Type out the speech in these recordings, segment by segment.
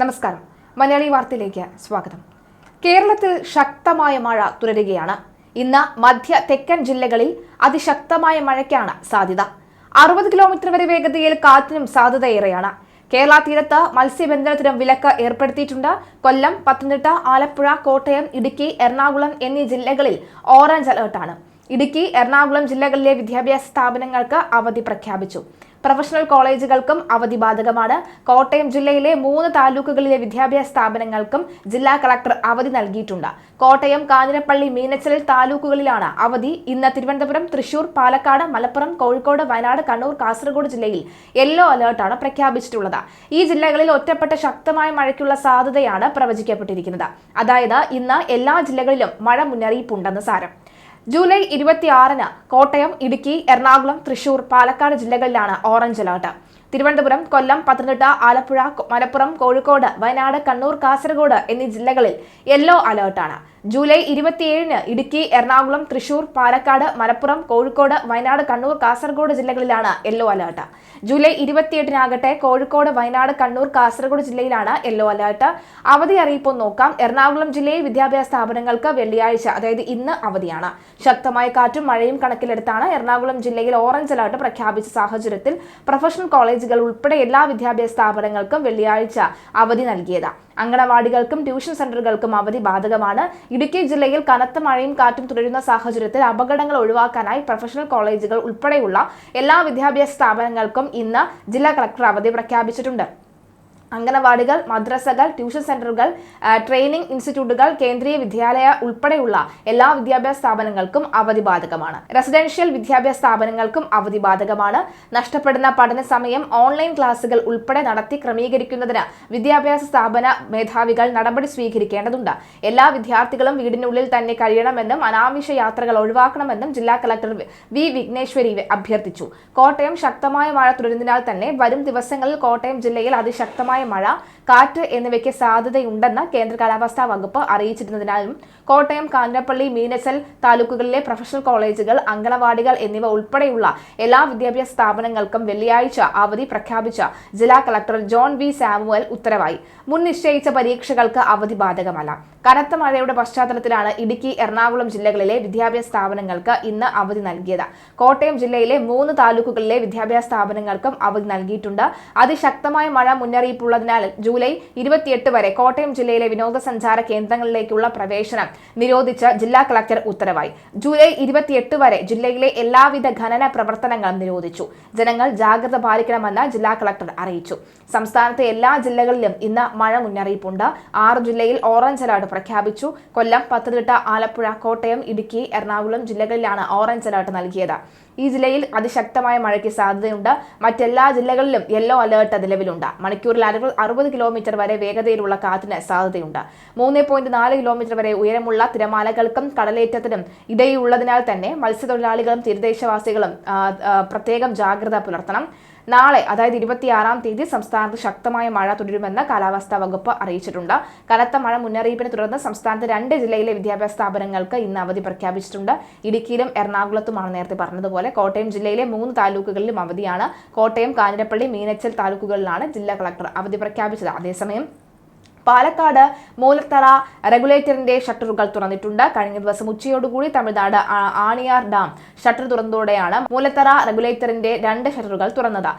നമസ്കാരം. മലയാളി വാർത്തയിലേക്ക് സ്വാഗതം. കേരളത്തിൽ ശക്തമായ മഴ തുടരുകയാണ്. ഇന്ന് മധ്യ തെക്കൻ ജില്ലകളിൽ അതിശക്തമായ മഴയ്ക്കാണ് സാധ്യത. 60 കിലോമീറ്റർ വരെ വേഗതയിൽ കാറ്റിനും സാധ്യതയേറെയാണ്. കേരള തീരത്ത് മത്സ്യബന്ധനത്തിനും വിലക്ക് ഏർപ്പെടുത്തിയിട്ടുണ്ട്. കൊല്ലം, പത്തനംതിട്ട, ആലപ്പുഴ, കോട്ടയം, ഇടുക്കി, എറണാകുളം എന്നീ ജില്ലകളിൽ ഓറഞ്ച് അലർട്ടാണ്. ഇടുക്കി, എറണാകുളം ജില്ലകളിലെ വിദ്യാഭ്യാസ സ്ഥാപനങ്ങൾക്ക് അവധി പ്രഖ്യാപിച്ചു. പ്രൊഫഷണൽ കോളേജുകൾക്കും അവധി ബാധകമാണ്. കോട്ടയം ജില്ലയിലെ 3 താലൂക്കുകളിലെ വിദ്യാഭ്യാസ സ്ഥാപനങ്ങൾക്കും ജില്ലാ കളക്ടർ അവധി നൽകിയിട്ടുണ്ട്. കോട്ടയം, കാഞ്ഞിരപ്പള്ളി, മീനച്ചിൽ താലൂക്കുകളിലാണ് അവധി. ഇന്ന് തിരുവനന്തപുരം, തൃശൂർ, പാലക്കാട്, മലപ്പുറം, കോഴിക്കോട്, വയനാട്, കണ്ണൂർ, കാസർഗോഡ് ജില്ലയിൽ യെല്ലോ അലർട്ടാണ് പ്രഖ്യാപിച്ചിട്ടുള്ളത്. ഈ ജില്ലകളിൽ ഒറ്റപ്പെട്ട ശക്തമായ മഴയ്ക്കുള്ള സാധ്യതയാണ് പ്രവചിക്കപ്പെട്ടിരിക്കുന്നത്. അതായത് ഇന്ന് എല്ലാ ജില്ലകളിലും മഴ മുന്നറിയിപ്പുണ്ടെന്ന് സാരം. ജൂലൈ 26-ന് കോട്ടയം, ഇടുക്കി, എറണാകുളം, തൃശൂർ, പാലക്കാട് ജില്ലകളിലാണ് ഓറഞ്ച് അലർട്ട്. തിരുവനന്തപുരം, കൊല്ലം, പത്തനംതിട്ട, ആലപ്പുഴ, മലപ്പുറം, കോഴിക്കോട്, വയനാട്, കണ്ണൂർ, കാസർഗോഡ് എന്നീ ജില്ലകളിൽ യെല്ലോ അലർട്ടാണ്. ജൂലൈ 27-ന് ഇടുക്കി, എറണാകുളം, തൃശൂർ, പാലക്കാട്, മലപ്പുറം, കോഴിക്കോട്, വയനാട്, കണ്ണൂർ, കാസർഗോഡ് ജില്ലകളിലാണ് യെല്ലോ അലർട്ട്. ജൂലൈ 28-നാകട്ടെ കോഴിക്കോട്, വയനാട്, കണ്ണൂർ, കാസർഗോഡ് ജില്ലയിലാണ് യെല്ലോ അലർട്ട്. അവധി അറിയിപ്പ് നോക്കാം. എറണാകുളം ജില്ലയിൽ വിദ്യാഭ്യാസ സ്ഥാപനങ്ങൾക്ക് വെള്ളിയാഴ്ച, അതായത് ഇന്ന് അവധിയാണ്. ശക്തമായ കാറ്റും മഴയും കണക്കിലെടുത്താണ് എറണാകുളം ജില്ലയിൽ ഓറഞ്ച് അലർട്ട് പ്രഖ്യാപിച്ച സാഹചര്യത്തിൽ പ്രൊഫഷണൽ കോളേജുകൾ ഉൾപ്പെടെ എല്ലാ വിദ്യാഭ്യാസ സ്ഥാപനങ്ങൾക്കും വെള്ളിയാഴ്ച അവധി നൽകിയത്. അങ്കണവാടികൾക്കും ട്യൂഷൻ സെന്ററുകൾക്കും അവധി ബാധകമാണ്. ഇടുക്കി ജില്ലയിൽ കനത്ത മഴയും കാറ്റും തുടരുന്ന സാഹചര്യത്തിൽ അപകടങ്ങൾ ഒഴിവാക്കാനായി പ്രൊഫഷണൽ കോളേജുകൾ ഉൾപ്പെടെയുള്ള എല്ലാ വിദ്യാഭ്യാസ സ്ഥാപനങ്ങൾക്കും ഇന്ന് ജില്ലാ കളക്ടർ അവധി പ്രഖ്യാപിച്ചിട്ടുണ്ട്. അംഗനവാടികൾ, മദ്രസകൾ, ട്യൂഷൻ സെന്ററുകൾ, ട്രെയിനിംഗ് ഇൻസ്റ്റിറ്റ്യൂട്ടുകൾ, കേന്ദ്രീയ വിദ്യാലയ ഉൾപ്പെടെയുള്ള എല്ലാ വിദ്യാഭ്യാസ സ്ഥാപനങ്ങൾക്കും അവധി ബാധകമാണ്. റെസിഡൻഷ്യൽ വിദ്യാഭ്യാസ സ്ഥാപനങ്ങൾക്കും അവധി ബാധകമാണ്. നഷ്ടപ്പെടുന്ന പഠന സമയം ഓൺലൈൻ ക്ലാസുകൾ ഉൾപ്പെടെ നടത്തി ക്രമീകരിക്കുന്നതിന് വിദ്യാഭ്യാസ സ്ഥാപന മേധാവികൾ നടപടി സ്വീകരിക്കേണ്ടതുണ്ട്. എല്ലാ വിദ്യാർത്ഥികളും വീടിനുള്ളിൽ തന്നെ കഴിയണമെന്നും അനാവശ്യ യാത്രകൾ ഒഴിവാക്കണമെന്നും ജില്ലാ കളക്ടർ വി വിഘ്നേശ്വരി അഭ്യർത്ഥിച്ചു. കോട്ടയം ശക്തമായ മഴ തുടരുന്നതിനാൽ തന്നെ വരും ദിവസങ്ങളിൽ കോട്ടയം ജില്ലയിൽ അതിശക്തമായ മഴ, കാറ്റ് എന്നിവയ്ക്ക് സാധ്യതയുണ്ടെന്ന് കേന്ദ്ര കാലാവസ്ഥാ വകുപ്പ് അറിയിച്ചിരുന്നതിനാലും കോട്ടയം, കാഞ്ഞിരപ്പള്ളി, മീനച്ചിൽ താലൂക്കുകളിലെ പ്രൊഫഷണൽ കോളേജുകൾ, അങ്കണവാടികൾ എന്നിവ ഉൾപ്പെടെയുള്ള എല്ലാ വിദ്യാഭ്യാസ സ്ഥാപനങ്ങൾക്കും വെള്ളിയാഴ്ച അവധി പ്രഖ്യാപിച്ച ജില്ലാ കളക്ടർ ജോൺ വി സാമുവൽ ഉത്തരവായി. മുൻ നിശ്ചയിച്ച പരീക്ഷകൾക്ക് അവധി ബാധകമല്ല. കനത്ത മഴയുടെ പശ്ചാത്തലത്തിലാണ് ഇടുക്കി, എറണാകുളം ജില്ലകളിലെ വിദ്യാഭ്യാസ സ്ഥാപനങ്ങൾക്ക് ഇന്ന് അവധി നൽകിയത്. കോട്ടയം ജില്ലയിലെ 3 താലൂക്കുകളിലെ വിദ്യാഭ്യാസ സ്ഥാപനങ്ങൾക്കും അവധി നൽകിയിട്ടുണ്ട്. അതിശക്തമായ മഴ മുന്നറിയിപ്പുള്ളതിനാൽ ജൂലൈ 28 വരെ കോട്ടയം ജില്ലയിലെ വിനോദസഞ്ചാര കേന്ദ്രങ്ങളിലേക്കുള്ള പ്രവേശനം നിരോധിച്ച് ജില്ലാ കളക്ടർ ഉത്തരവായി. ജൂലൈ 28 വരെ ജില്ലയിലെ എല്ലാവിധ ഖനന പ്രവർത്തനങ്ങളും നിരോധിച്ചു. ജനങ്ങൾ ജാഗ്രത പാലിക്കണമെന്ന് ജില്ലാ കളക്ടർ അറിയിച്ചു. സംസ്ഥാനത്തെ എല്ലാ ജില്ലകളിലും ഇന്ന് മഴ മുന്നറിയിപ്പുണ്ട്. 6 ജില്ലയിൽ ഓറഞ്ച് അലർട്ട് പ്രഖ്യാപിച്ചു. കൊല്ലം, പത്തനംതിട്ട, ആലപ്പുഴ, കോട്ടയം, ഇടുക്കി, എറണാകുളം ജില്ലകളിലാണ് ഓറഞ്ച് അലർട്ട് നൽകിയത്. ഈ ജില്ലയിൽ അതിശക്തമായ മഴയ്ക്ക് സാധ്യതയുണ്ട്. മറ്റെല്ലാ ജില്ലകളിലും യെല്ലോ അലർട്ട് നിലവിലുണ്ട്. മണിക്കൂറിൽ 60 കിലോമീറ്റർ വരെ വേഗതയിലുള്ള കാറ്റിന് സാധ്യതയുണ്ട്. 3.4 കിലോമീറ്റർ വരെ ഉയരമുള്ള തിരമാലകൾക്കും കടലേറ്റത്തിനും ഇടയിലുള്ളതിനാൽ തന്നെ മത്സ്യത്തൊഴിലാളികളും തീരദേശവാസികളും പ്രത്യേകം ജാഗ്രത പുലർത്തണം. നാളെ, അതായത് 26-ാം തീയതി സംസ്ഥാനത്ത് ശക്തമായ മഴ തുടരുമെന്ന് കാലാവസ്ഥാ വകുപ്പ് അറിയിച്ചിട്ടുണ്ട്. കനത്ത മഴ മുന്നറിയിപ്പിനെ തുടർന്ന് സംസ്ഥാനത്ത് 2 ജില്ലയിലെ വിദ്യാഭ്യാസ സ്ഥാപനങ്ങൾക്ക് ഇന്ന് അവധി പ്രഖ്യാപിച്ചിട്ടുണ്ട്. ഇടുക്കിയിലും എറണാകുളത്തുമാണ് നേരത്തെ പറഞ്ഞതുപോലെ. കോട്ടയം ജില്ലയിലെ 3 താലൂക്കുകളിലും അവധിയാണ്. കോട്ടയം, കാഞ്ഞിരപ്പള്ളി, മീനച്ചിൽ താലൂക്കുകളിലാണ് ജില്ലാ കളക്ടർ അവധി പ്രഖ്യാപിച്ചത്. അതേസമയം പാലക്കാട് മൂലത്തറ റെഗുലേറ്ററിന്റെ ഷട്ടറുകൾ തുറന്നിട്ടുണ്ട്. കഴിഞ്ഞ ദിവസം ഉച്ചയോടുകൂടി തമിഴ്നാട് ആണിയാർ ഡാം ഷട്ടർ തുറന്നതോടെയാണ് മൂലത്തറ റെഗുലേറ്ററിന്റെ 2 ഷട്ടറുകൾ തുറന്നത്.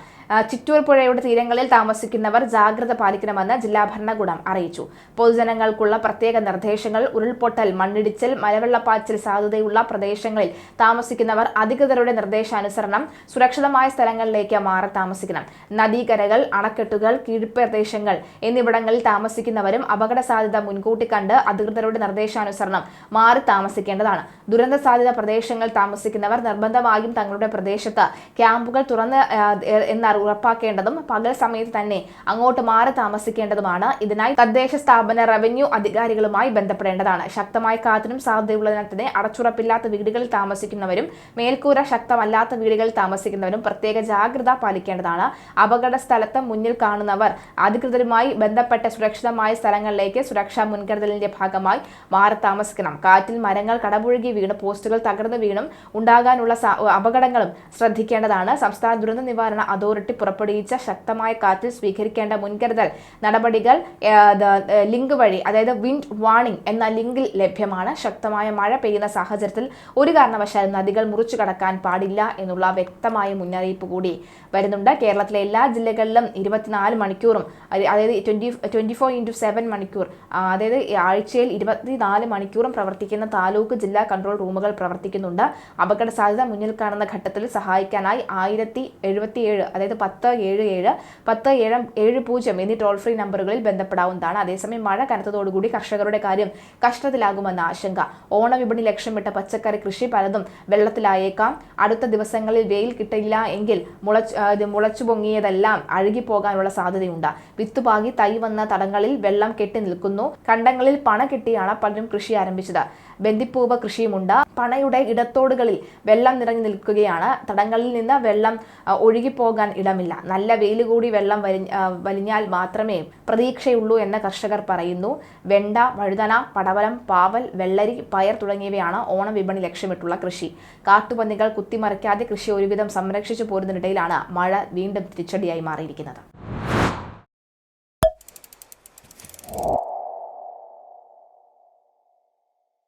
ചിറ്റൂർ പുഴയുടെ തീരങ്ങളിൽ താമസിക്കുന്നവർ ജാഗ്രത പാലിക്കണമെന്ന് ജില്ലാ ഭരണകൂടം അറിയിച്ചു. പൊതുജനങ്ങൾക്കുള്ള പ്രത്യേക നിർദ്ദേശങ്ങൾ: ഉരുൾപൊട്ടൽ, മണ്ണിടിച്ചിൽ, മലവെള്ളപ്പാച്ചിൽ സാധ്യതയുള്ള പ്രദേശങ്ങളിൽ താമസിക്കുന്നവർ അധികൃതരുടെ നിർദ്ദേശാനുസരണം സുരക്ഷിതമായ സ്ഥലങ്ങളിലേക്ക് മാറി താമസിക്കണം. നദീകരകൾ, അണക്കെട്ടുകൾ, കീഴ്പ്രദേശങ്ങൾ എന്നിവിടങ്ങളിൽ താമസിക്കുന്നവരും അപകട സാധ്യത മുൻകൂട്ടി കണ്ട് അധികൃതരുടെ നിർദ്ദേശാനുസരണം മാറി താമസിക്കേണ്ടതാണ്. ദുരന്ത സാധ്യത പ്രദേശങ്ങളിൽ താമസിക്കുന്നവർ നിർബന്ധമായും തങ്ങളുടെ പ്രദേശത്ത് ക്യാമ്പുകൾ തുറന്ന് എന്ന് ഉറപ്പാക്കേണ്ടതും പകൽ സമയത്ത് തന്നെ അങ്ങോട്ട് മാറി താമസിക്കേണ്ടതുമാണ്. ഇതിനായി തദ്ദേശ സ്ഥാപന റവന്യൂ അധികാരികളുമായി ബന്ധപ്പെടേണ്ടതാണ്. ശക്തമായ കാറ്റിനും സാധ്യതയുള്ളതിനാൽ തന്നെ അടച്ചുറപ്പില്ലാത്ത വീടുകളിൽ താമസിക്കുന്നവരും മേൽക്കൂര ശക്തമല്ലാത്ത വീടുകളിൽ താമസിക്കുന്നവരും പ്രത്യേക ജാഗ്രത പാലിക്കേണ്ടതാണ്. അപകട സ്ഥലത്ത് മുന്നിൽ കാണുന്നവർ അധികൃതരുമായി ബന്ധപ്പെട്ട സുരക്ഷിതമായ സ്ഥലങ്ങളിലേക്ക് സുരക്ഷാ മുൻകരുതലിന്റെ ഭാഗമായി മാറി താമസിക്കണം. കാറ്റിൽ മരങ്ങൾ കടപുഴകി വീണ് പോസ്റ്റുകൾ തകർന്നു വീണും ഉണ്ടാകാനുള്ള അപകടങ്ങളും ശ്രദ്ധിക്കേണ്ടതാണ്. സംസ്ഥാന ദുരന്ത നിവാരണ അതോറിറ്റി അതോറിറ്റി പുറപ്പെടുവിച്ച ശക്തമായ കാറ്റിൽ സ്വീകരിക്കേണ്ട മുൻകരുതൽ നടപടികൾ ലിങ്ക് വഴി, അതായത് വിൻഡ് വാർണിംഗ് എന്ന ലിങ്കിൽ ലഭ്യമാണ്. ശക്തമായ മഴ പെയ്യുന്ന സാഹചര്യത്തിൽ ഒരു കാരണവശാലും നദികൾ മുറിച്ചു കടക്കാൻ പാടില്ല എന്നുള്ള വ്യക്തമായ മുന്നറിയിപ്പ് കൂടി വരുന്നുണ്ട്. കേരളത്തിലെ എല്ലാ ജില്ലകളിലും 24 മണിക്കൂറും, അതായത് 24/7 മണിക്കൂർ, അതായത് ആഴ്ചയിൽ 24 മണിക്കൂറും പ്രവർത്തിക്കുന്ന താലൂക്ക് ജില്ലാ കൺട്രോൾ റൂമുകൾ പ്രവർത്തിക്കുന്നുണ്ട്. അപകട സാധ്യത മുന്നിൽ കാണുന്ന ഘട്ടത്തിൽ സഹായിക്കാനായി 1077, അതായത് 1070 എന്നീ ടോൾ ഫ്രീ നമ്പറുകളിൽ ബന്ധപ്പെടാവുന്നതാണ്. അതേസമയം മഴ കനത്തതോടുകൂടി കർഷകരുടെ കാര്യം കഷ്ടത്തിലാകുമെന്ന ആശങ്ക. ഓണവിപണി ലക്ഷ്യമിട്ട പച്ചക്കറി കൃഷി പലതും വെള്ളത്തിലായേക്കാം. അടുത്ത ദിവസങ്ങളിൽ വെയിൽ കിട്ടില്ല എങ്കിൽ മുളച്ചു പൊങ്ങിയതെല്ലാം അഴുകിപ്പോകാനുള്ള സാധ്യതയുണ്ട്. വിത്തുപാകി തൈ വന്ന തടങ്ങളിൽ വെള്ളം കെട്ടി നിൽക്കുന്നു. കണ്ടങ്ങളിൽ പണ കെട്ടിയാണ് പലരും കൃഷി ആരംഭിച്ചത്. ബന്ദിപ്പൂവ് കൃഷിയുമുണ്ട്. പണയുടെ ഇടത്തോടുകളിൽ വെള്ളം നിറഞ്ഞു നിൽക്കുകയാണ്. തടങ്ങളിൽ നിന്ന് വെള്ളം ഒഴുകിപ്പോകാൻ ഇടമില്ല. നല്ല വെയിൽ കൂടി വെള്ളം വലിഞ്ഞാൽ മാത്രമേ പ്രതീക്ഷയുള്ളൂ എന്ന് കർഷകർ പറയുന്നു. വെണ്ട, വഴുതന, പടവലം, പാവൽ, വെള്ളരി, പയർ തുടങ്ങിയവയാണ് ഓണവിപണി ലക്ഷ്യമിട്ടുള്ള കൃഷി. കാട്ടുപന്നികൾ കുത്തിമറിക്കാതെ കൃഷി ഒരുവിധം സംരക്ഷിച്ചു പോരുന്നതിനിടയിലാണ് മഴ വീണ്ടും തിരിച്ചടിയായി മാറിയിരിക്കുന്നത്.